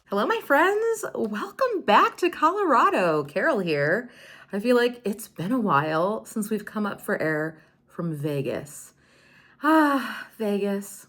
Hello, my friends. Welcome back to Colorado. Carol here. I feel like it's been a while since we've come up for air from Vegas. Vegas.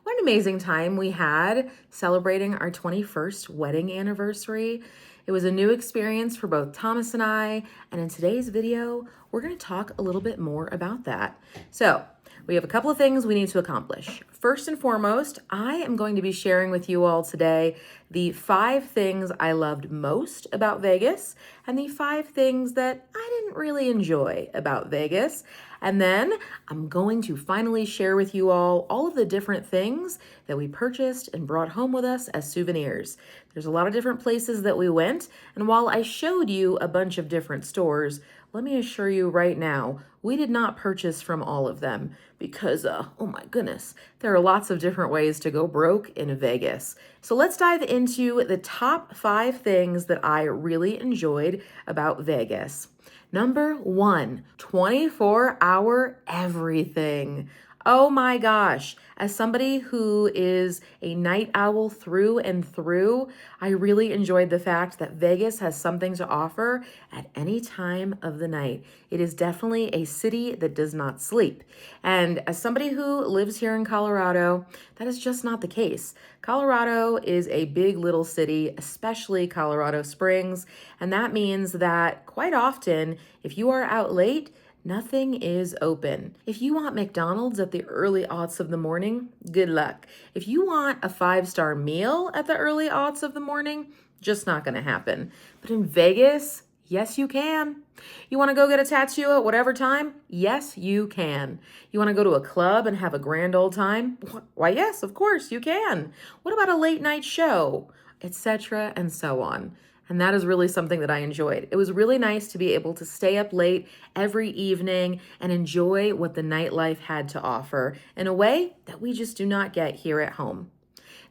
What an amazing time we had celebrating our 21st wedding anniversary. It was a new experience for both Thomas and I, and in today's video, we're going to talk a little bit more about that. So, we have a couple of things we need to accomplish. First and foremost, I am going to be sharing with you all today the 5 things I loved most about Vegas and the 5 things that I didn't really enjoy about Vegas. And then I'm going to finally share with you all of the different things that we purchased and brought home with us as souvenirs. There's a lot of different places that we went, and while I showed you a bunch of different stores, let me assure you right now, we did not purchase from all of them because, oh my goodness, there are lots of different ways to go broke in Vegas. So let's dive into the top 5 things that I really enjoyed about Vegas. Number 1, 24-hour everything. Oh my gosh, as somebody who is a night owl through and through, I really enjoyed the fact that Vegas has something to offer at any time of the night. It is definitely a city that does not sleep. And as somebody who lives here in Colorado, that is just not the case. Colorado is a big little city, especially Colorado Springs, and that means that quite often, if you are out late, nothing is open. If you want McDonald's at the early aughts of the morning, good luck. If you want a 5-star meal at the early aughts of the morning, just not going to happen. But in Vegas, yes, you can. You want to go get a tattoo at whatever time? Yes, you can. You want to go to a club and have a grand old time? Why, yes, of course, you can. What about a late night show? Etc. and so on. And that is really something that I enjoyed. It was really nice to be able to stay up late every evening and enjoy what the nightlife had to offer in a way that we just do not get here at home.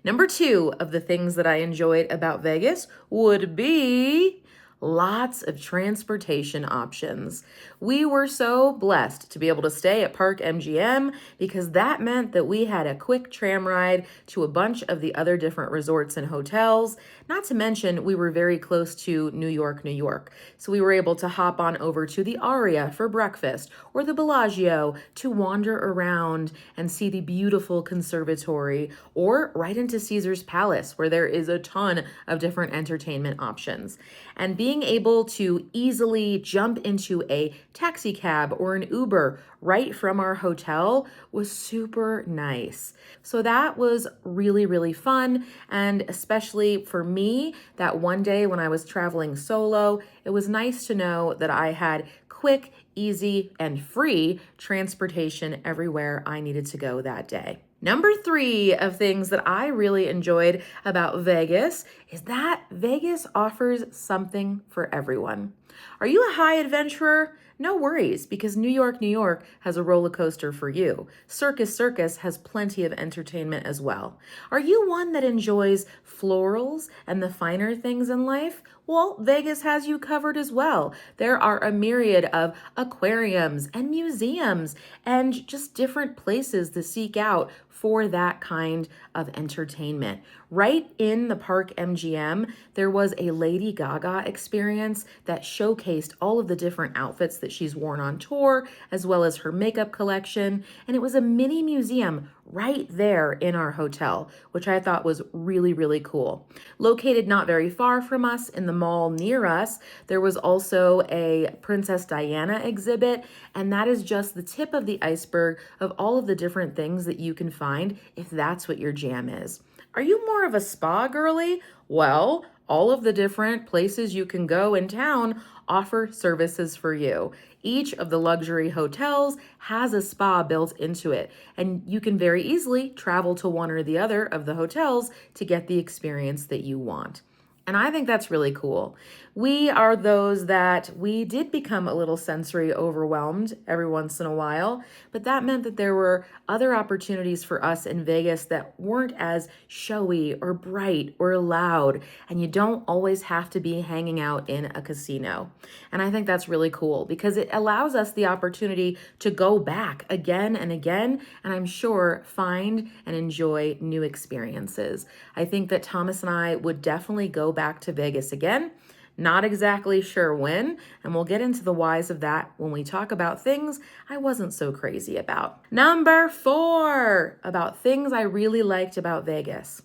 Number 2 of the things that I enjoyed about Vegas would be lots of transportation options. We were so blessed to be able to stay at Park MGM because that meant that we had a quick tram ride to a bunch of the other different resorts and hotels. Not to mention, we were very close to New York, New York. So we were able to hop on over to the Aria for breakfast or the Bellagio to wander around and see the beautiful conservatory, or right into Caesar's Palace where there is a ton of different entertainment options. And being able to easily jump into a taxi cab or an Uber right from our hotel was super nice. So that was really, really fun. And especially for me, that one day when I was traveling solo, it was nice to know that I had quick, easy, and free transportation everywhere I needed to go that day. Number 3 of things that I really enjoyed about Vegas is that Vegas offers something for everyone. Are you a high adventurer? No worries, because New York, New York has a roller coaster for you. Circus Circus has plenty of entertainment as well. Are you one that enjoys florals and the finer things in life? Well, Vegas has you covered as well. There are a myriad of aquariums and museums and just different places to seek out for that kind of entertainment. Right in the Park MGM, there was a Lady Gaga experience that showcased all of the different outfits that she's worn on tour, as well as her makeup collection. And it was a mini museum right there in our hotel, which I thought was really, really cool. Located not very far from us in the mall near us, there was also a Princess Diana exhibit, and that is just the tip of the iceberg of all of the different things that you can find if that's what your jam is. Are you more of a spa girly? Well, all of the different places you can go in town offer services for you. Each of the luxury hotels has a spa built into it, and you can very easily travel to one or the other of the hotels to get the experience that you want. And I think that's really cool. We are those that we did become a little sensory overwhelmed every once in a while, but that meant that there were other opportunities for us in Vegas that weren't as showy or bright or loud, and you don't always have to be hanging out in a casino. And I think that's really cool because it allows us the opportunity to go back again and again, and I'm sure find and enjoy new experiences. I think that Thomas and I would definitely go back to Vegas again. Not exactly sure when, and we'll get into the whys of that when we talk about things I wasn't so crazy about. Number 4, about things I really liked about Vegas.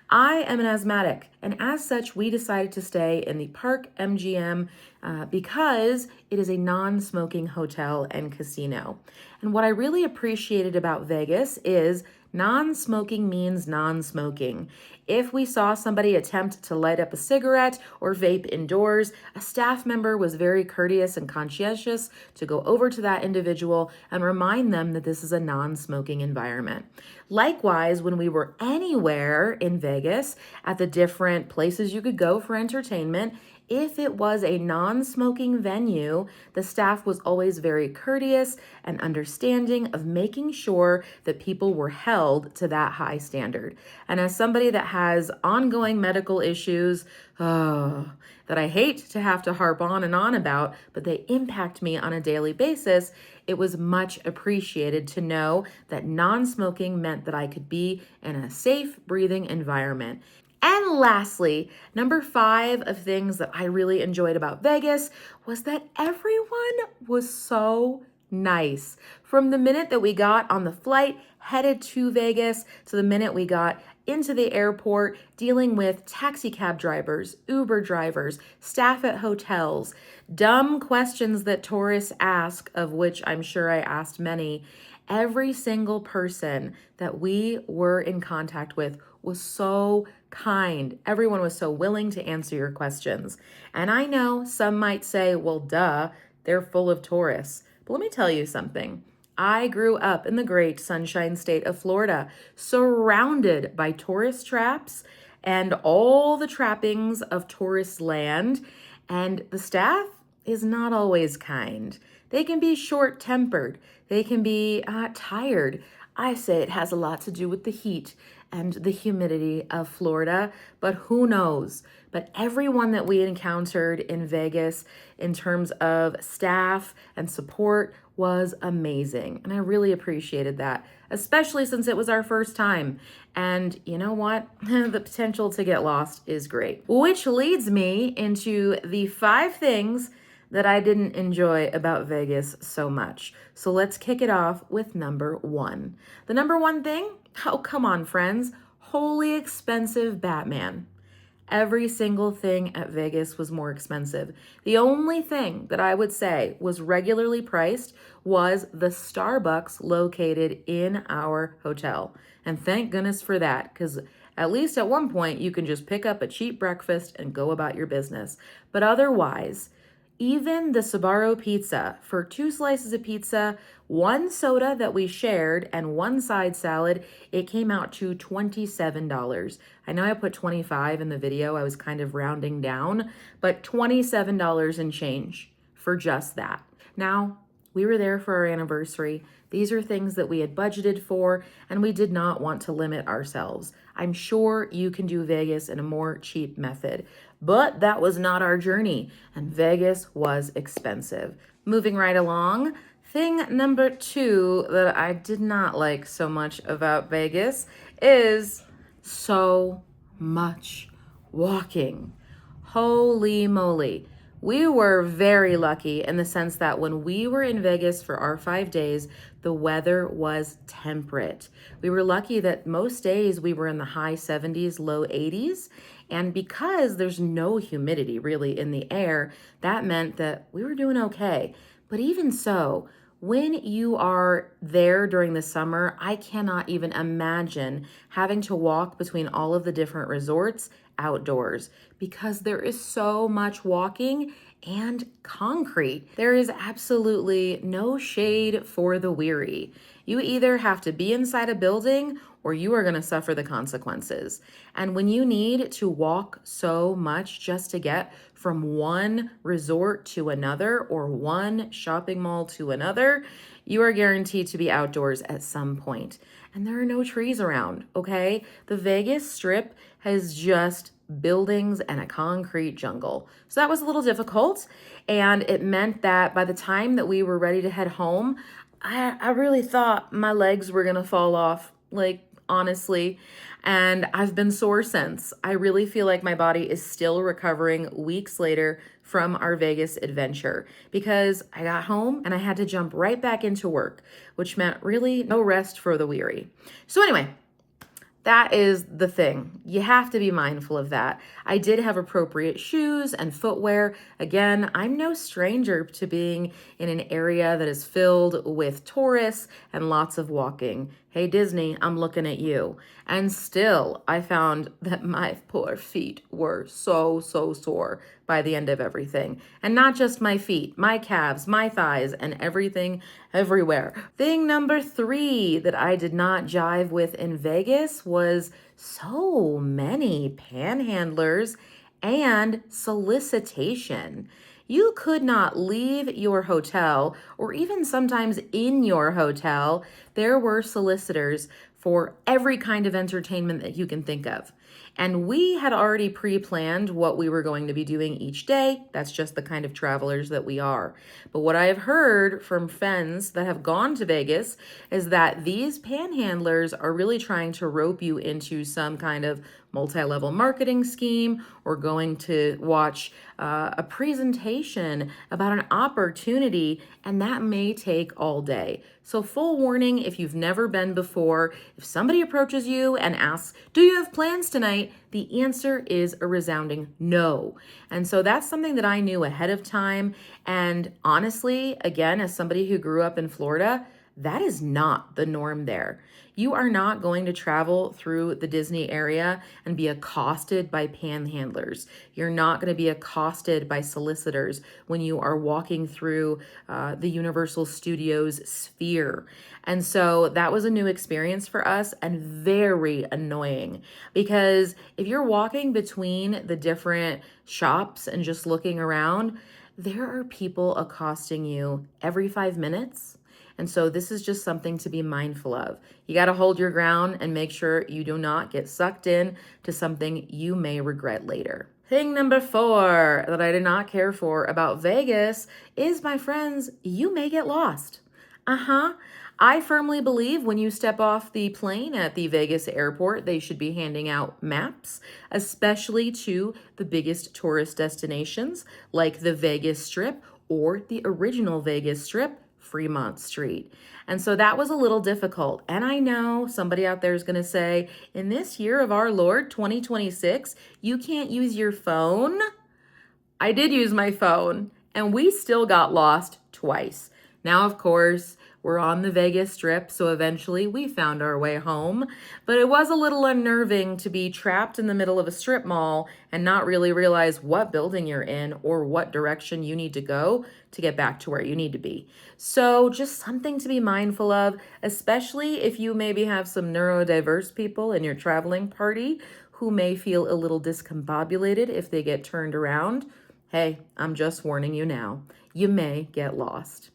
I am an asthmatic, and as such, we decided to stay in the Park MGM because it is a non-smoking hotel and casino. And what I really appreciated about Vegas is non-smoking means non-smoking. If we saw somebody attempt to light up a cigarette or vape indoors, a staff member was very courteous and conscientious to go over to that individual and remind them that this is a non-smoking environment. Likewise, when we were anywhere in Vegas at the different places you could go for entertainment, if it was a non-smoking venue, the staff was always very courteous and understanding of making sure that people were held to that high standard. And as somebody that has ongoing medical issues, that I hate to have to harp on and on about, but they impact me on a daily basis, it was much appreciated to know that non-smoking meant that I could be in a safe, breathing environment. And lastly, number 5 of things that I really enjoyed about Vegas was that everyone was so nice. From the minute that we got on the flight headed to Vegas to the minute we got into the airport, dealing with taxi cab drivers, Uber drivers, staff at hotels, dumb questions that tourists ask, of which I'm sure I asked many. Every single person that we were in contact with was so kind. Everyone was so willing to answer your questions. And I know some might say, well, duh, they're full of tourists. But let me tell you something. I grew up in the great Sunshine State of Florida, surrounded by tourist traps and all the trappings of tourist land. And the staff is not always kind. They can be short-tempered. They can be tired. I say it has a lot to do with the heat and the humidity of Florida, but who knows? But everyone that we encountered in Vegas in terms of staff and support was amazing. And I really appreciated that, especially since it was our first time. And you know what? The potential to get lost is great. Which leads me into the 5 things that I didn't enjoy about Vegas so much. So let's kick it off with number 1. The number 1 thing, oh, come on, friends, wholly expensive Batman. Every single thing at Vegas was more expensive. The only thing that I would say was regularly priced was the Starbucks located in our hotel. And thank goodness for that, because at least at one point you can just pick up a cheap breakfast and go about your business. But otherwise, even the Sbarro pizza, for 2 slices of pizza, 1 soda that we shared, and 1 side salad, it came out to $27. I know I put 25 in the video. I was kind of rounding down, but $27 and change for just that. Now, we were there for our anniversary. These are things that we had budgeted for, and we did not want to limit ourselves. I'm sure you can do Vegas in a more cheap method, but that was not our journey, and Vegas was expensive. Moving right along, thing number 2 that I did not like so much about Vegas is so much walking. Holy moly. We were very lucky in the sense that when we were in Vegas for our 5 days, The weather was temperate. We were lucky that most days we were in the high 70s, low 80s. And because there's no humidity really in the air, that meant that we were doing okay. But even so, when you are there during the summer, I cannot even imagine having to walk between all of the different resorts outdoors because there is so much walking and concrete. There is absolutely no shade for the weary. You either have to be inside a building or you are going to suffer the consequences. And when you need to walk so much just to get from one resort to another or one shopping mall to another, you are guaranteed to be outdoors at some point. And there are no trees around, okay? The Vegas Strip has just buildings and a concrete jungle. So that was a little difficult. And it meant that by the time that we were ready to head home, I really thought my legs were going to fall off. Like, honestly. And I've been sore since. I really feel like my body is still recovering weeks later from our Vegas adventure because I got home and I had to jump right back into work, which meant really no rest for the weary. So anyway, that is the thing. You have to be mindful of that. I did have appropriate shoes and footwear. Again, I'm no stranger to being in an area that is filled with tourists and lots of walking. Hey, Disney, I'm looking at you. And still, I found that my poor feet were so sore by the end of everything. And not just my feet, my calves, my thighs, and everything everywhere. Thing number 3 that I did not jive with in Vegas was so many panhandlers and solicitation. You could not leave your hotel, or even sometimes in your hotel, there were solicitors for every kind of entertainment that you can think of. And we had already pre-planned what we were going to be doing each day. That's just the kind of travelers that we are. But what I have heard from friends that have gone to Vegas is that these panhandlers are really trying to rope you into some kind of multi-level marketing scheme or going to watch a presentation about an opportunity, and that may take all day. So full warning, if you've never been before, if somebody approaches you and asks, do you have plans tonight? The answer is a resounding no. And so that's something that I knew ahead of time. And honestly, again, as somebody who grew up in Florida, that is not the norm there. You are not going to travel through the Disney area and be accosted by panhandlers. You're not going to be accosted by solicitors when you are walking through the Universal Studios sphere. And so that was a new experience for us and very annoying because if you're walking between the different shops and just looking around, there are people accosting you every 5 minutes. And so this is just something to be mindful of. You got to hold your ground and make sure you do not get sucked in to something you may regret later. Thing number 4 that I did not care for about Vegas is, my friends, you may get lost. I firmly believe when you step off the plane at the Vegas airport, they should be handing out maps, especially to the biggest tourist destinations like the Vegas Strip or the original Vegas Strip, Fremont Street. And so that was a little difficult. And I know somebody out there is going to say, in this year of our Lord, 2026, you can't use your phone. I did use my phone, and we still got lost twice. Now, of course, we're on the Vegas Strip, so eventually we found our way home. But it was a little unnerving to be trapped in the middle of a strip mall and not really realize what building you're in or what direction you need to go to get back to where you need to be. So just something to be mindful of, especially if you maybe have some neurodiverse people in your traveling party who may feel a little discombobulated if they get turned around. Hey, I'm just warning you now. You may get lost.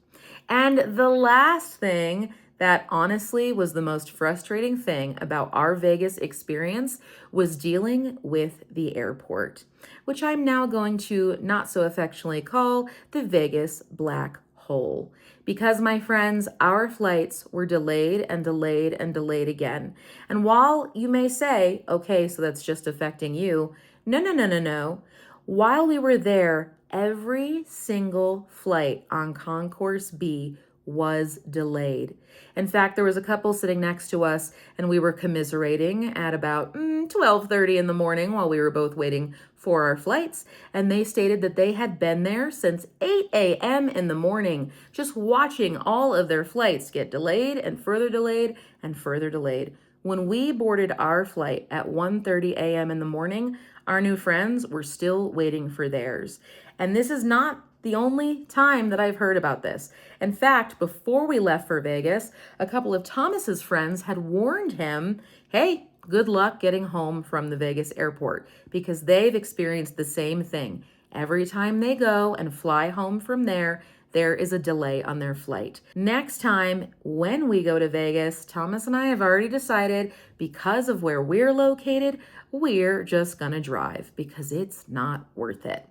And the last thing that honestly was the most frustrating thing about our Vegas experience was dealing with the airport, which I'm now going to not so affectionately call the Vegas black hole. Because, my friends, our flights were delayed and delayed and delayed again. And while you may say, okay, so that's just affecting you, no. While we were there, every single flight on Concourse B was delayed. In fact, there was a couple sitting next to us and we were commiserating at about 12:30 in the morning while we were both waiting for our flights. And they stated that they had been there since 8 a.m. in the morning, just watching all of their flights get delayed and further delayed and further delayed. When we boarded our flight at 1:30 a.m. in the morning, our new friends were still waiting for theirs. And this is not the only time that I've heard about this. In fact, before we left for Vegas, a couple of Thomas's friends had warned him, hey, good luck getting home from the Vegas airport, because they've experienced the same thing. Every time they go and fly home from there is a delay on their flight. Next time, when we go to Vegas, Thomas and I have already decided, because of where we're located, we're just gonna drive because it's not worth it.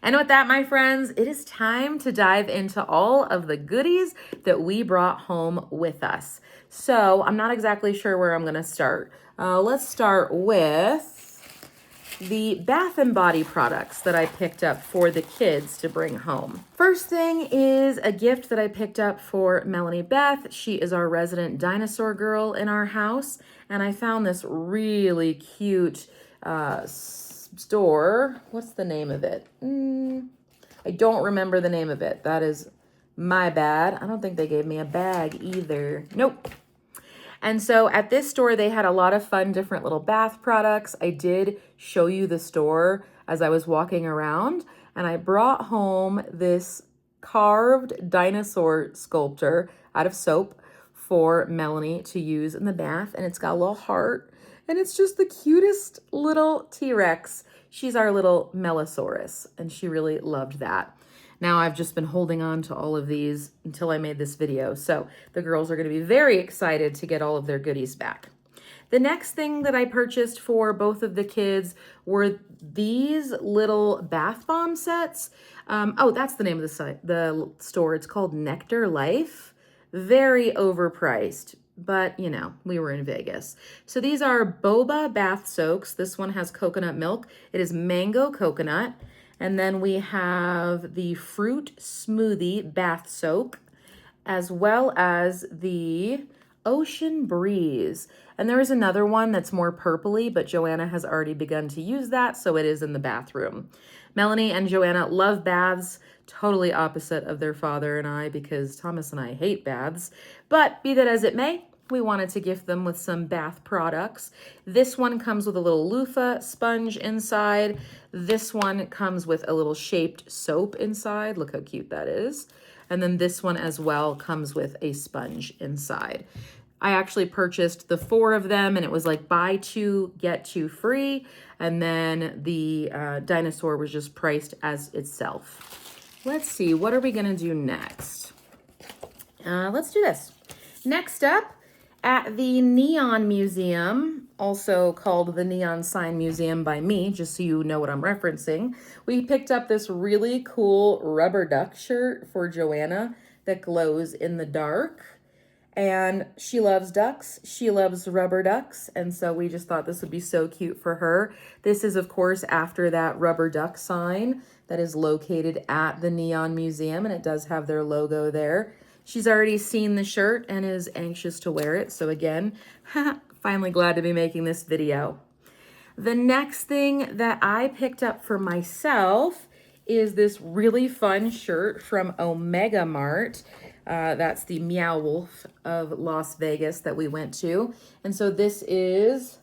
And with that, my friends, it is time to dive into all of the goodies that we brought home with us. So I'm not exactly sure where I'm gonna start. Let's start with the Bath and Body products that I picked up for the kids to bring home. First thing is a gift that I picked up for Melanie Beth. She is our resident dinosaur girl in our house, and I found this really cute store. What's the name of it? I don't remember the name of it. That is my bad. I don't think they gave me a bag either. Nope. And so at this store, they had a lot of fun, different little bath products. I did show you the store as I was walking around, and I brought home this carved dinosaur sculpture out of soap for Melanie to use in the bath. And it's got a little heart, and it's just the cutest little T-Rex. She's our little Mellosaurus, and she really loved that. Now I've just been holding on to all of these until I made this video. So the girls are going to be very excited to get all of their goodies back. The next thing that I purchased for both of the kids were these little bath bomb sets. Oh, that's the name of the store. It's called Nectar Life. Very overpriced, but you know, we were in Vegas. So these are boba bath soaks. This one has coconut milk. It is mango coconut. And then we have the fruit smoothie bath soak, as well as the ocean breeze. And there is another one that's more purpley, but Joanna has already begun to use that, so it is in the bathroom. Melanie and Joanna love baths, totally opposite of their father and I, because Thomas and I hate baths. But be that as it may, we wanted to gift them with some bath products. This one comes with a little loofah sponge inside. This one comes with a little shaped soap inside. Look how cute that is. And then this one as well comes with a sponge inside. I actually purchased the 4 of them, and it was like buy 2, get 2 free. And then the dinosaur was just priced as itself. Let's see, what are we gonna do next? Let's do this. Next up, at the Neon Museum, also called the Neon Sign Museum by me, just so you know what I'm referencing, we picked up this really cool rubber duck shirt for Joanna that glows in the dark. And she loves ducks. She loves rubber ducks. And so we just thought this would be so cute for her. This is, of course, after that rubber duck sign that is located at the Neon Museum, and it does have their logo there. She's already seen the shirt and is anxious to wear it. So again, finally glad to be making this video. The next thing that I picked up for myself is this really fun shirt from Omega Mart. That's the Meow Wolf of Las Vegas that we went to. And so this is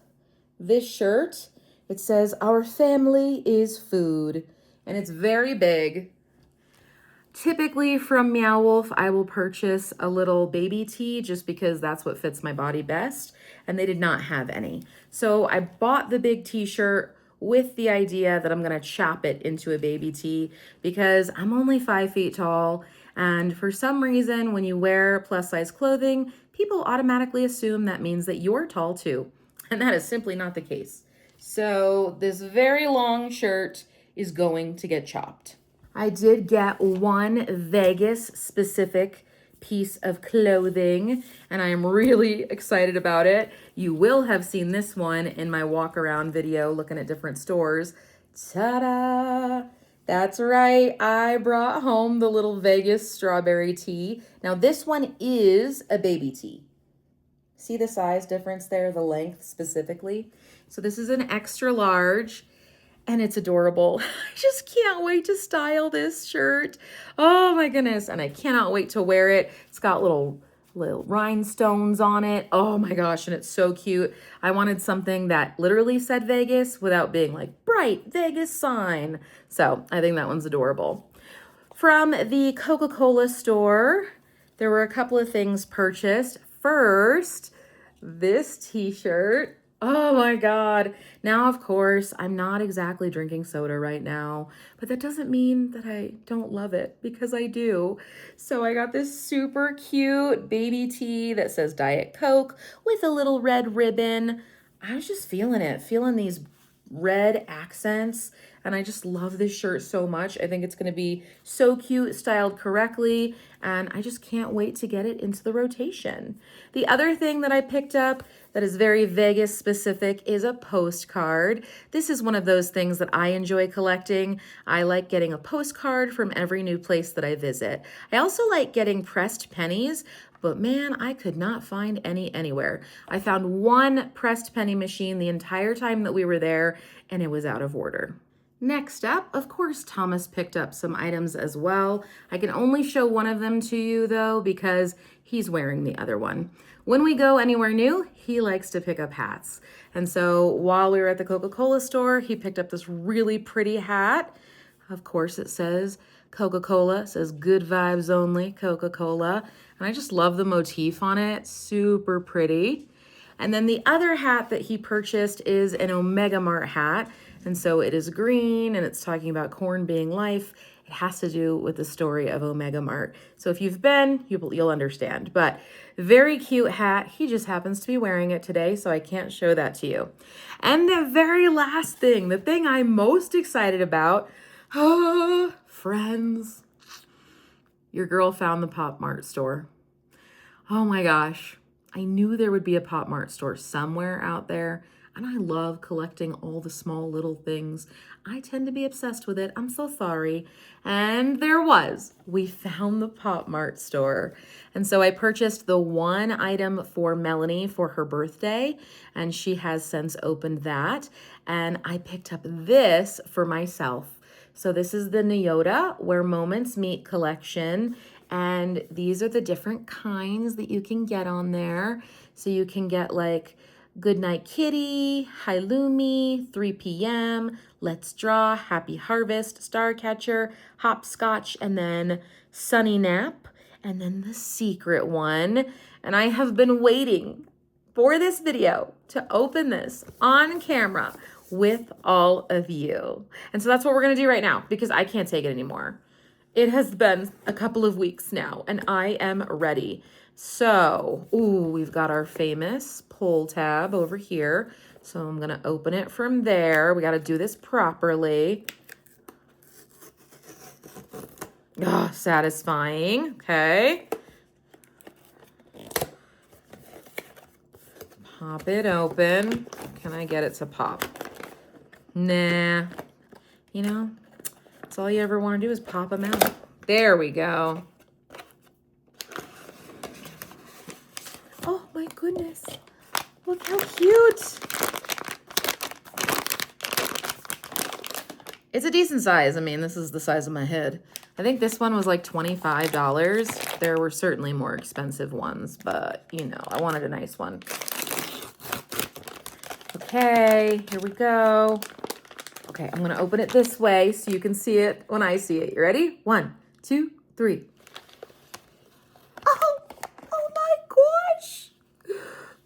this shirt. It says, "Our family is food." And it's very big. Typically from Meow Wolf, I will purchase a little baby tee just because that's what fits my body best, and they did not have any. So I bought the big t-shirt with the idea that I'm gonna chop it into a baby tee because I'm only 5 feet tall, and for some reason, when you wear plus size clothing, people automatically assume that means that you're tall too, and that is simply not the case. So this very long shirt is going to get chopped. I did get one Vegas specific piece of clothing, and I am really excited about it. You will have seen this one in my walk around video looking at different stores. Ta-da! That's right. I brought home the little Vegas strawberry tea. Now this one is a baby tea. See the size difference there, the length specifically? So this is an extra large and it's adorable. I just can't wait to style this shirt. Oh my goodness. And I cannot wait to wear it. It's got little rhinestones on it. Oh my gosh, and it's so cute. I wanted something that literally said Vegas without being like bright Vegas sign. So I think that one's adorable. From the Coca-Cola store, there were a couple of things purchased. First, this t-shirt. Oh my God. Now, of course, I'm not exactly drinking soda right now, but that doesn't mean that I don't love it, because I do. So I got this super cute baby tee that says Diet Coke with a little red ribbon. I was just feeling it, feeling these red accents, and I just love this shirt so much. I think it's going to be so cute, styled correctly, and I just can't wait to get it into the rotation. The other thing that I picked up that is very Vegas specific is a postcard. This is one of those things that I enjoy collecting. I like getting a postcard from every new place that I visit. I also like getting pressed pennies, but man, I could not find any anywhere. I found one pressed penny machine the entire time that we were there, and it was out of order. Next up, of course, Thomas picked up some items as well. I can only show one of them to you though, because he's wearing the other one. When we go anywhere new, he likes to pick up hats. And so while we were at the Coca-Cola store, he picked up this really pretty hat. Of course, it says Coca-Cola, it says good vibes only, Coca-Cola. And I just love the motif on it, super pretty. And then the other hat that he purchased is an Omega Mart hat. And so it is green and it's talking about corn being life. It has to do with the story of Omega Mart. So if you've been, you'll understand. But very cute hat. He just happens to be wearing it today, so I can't show that to you. And the very last thing, the thing I'm most excited about, friends, your girl found the Pop Mart store. Oh my gosh. I knew there would be a Pop Mart store somewhere out there, and I love collecting all the small little things. I tend to be obsessed with it. I'm so sorry. And there was. We found the Pop Mart store. And so I purchased the one item for Melanie for her birthday, and she has since opened that. And I picked up this for myself. So this is the Nyota Where Moments Meet collection. And these are the different kinds that you can get on there. So you can get like Goodnight Kitty, Halloumi, 3 p.m., Let's Draw, Happy Harvest, Starcatcher, Hopscotch, and then Sunny Nap, and then the secret one. And I have been waiting for this video to open this on camera with all of you. And so that's what we're gonna do right now, because I can't take it anymore. It has been a couple of weeks now, and I am ready. So, we've got our famous pull tab over here. So I'm gonna open it from there. We gotta do this properly. Ah, satisfying, okay. Pop it open. Can I get it to pop? Nah, you know, that's all you ever wanna do is pop them out. There we go. Oh my goodness. Look how cute. It's a decent size. I mean, this is the size of my head. I think this one was like $25. There were certainly more expensive ones, but you know, I wanted a nice one. Okay, here we go. Okay, I'm gonna open it this way so you can see it when I see it. You ready? 1, 2, 3. Oh my gosh.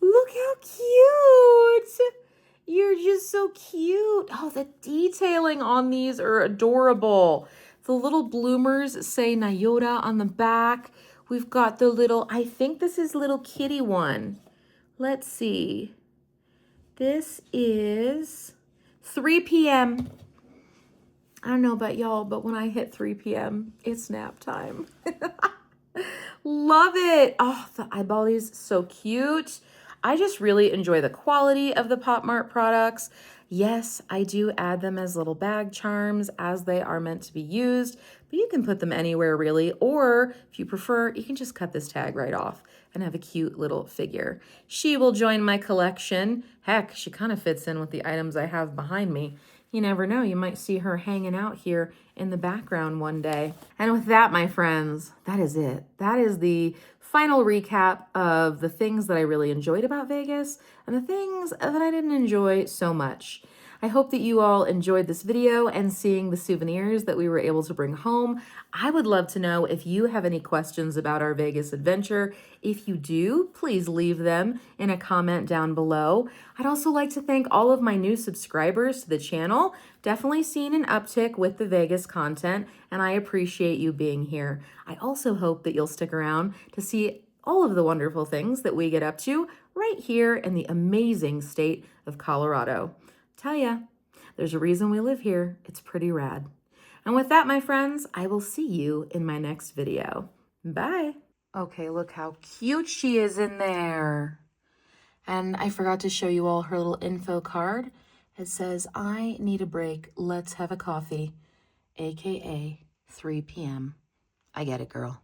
Look how cute. You're just so cute. Oh, the detailing on these are adorable. The little bloomers say Nyota on the back. We've got the little, I think this is little kitty one. Let's see. This is 3 p.m. I don't know about y'all, but when I hit 3 p.m., it's nap time. Love it. Oh, the eyeball is so cute. I just really enjoy the quality of the Pop Mart products. Yes, I do add them as little bag charms as they are meant to be used, but you can put them anywhere really, or if you prefer, you can just cut this tag right off and have a cute little figure. She will join my collection. Heck, she kind of fits in with the items I have behind me. You never know, you might see her hanging out here in the background one day. And with that, my friends, that is it. That is the final recap of the things that I really enjoyed about Vegas and the things that I didn't enjoy so much. I hope that you all enjoyed this video and seeing the souvenirs that we were able to bring home. I would love to know if you have any questions about our Vegas adventure. If you do, please leave them in a comment down below. I'd also like to thank all of my new subscribers to the channel. Definitely seen an uptick with the Vegas content, and I appreciate you being here. I also hope that you'll stick around to see all of the wonderful things that we get up to right here in the amazing state of Colorado. Tell ya, there's a reason we live here. It's pretty rad. And with that, my friends, I will see you in my next video. Bye. Okay, look how cute she is in there. And I forgot to show you all her little info card. It says, I need a break. Let's have a coffee, AKA 3 p.m. I get it, girl.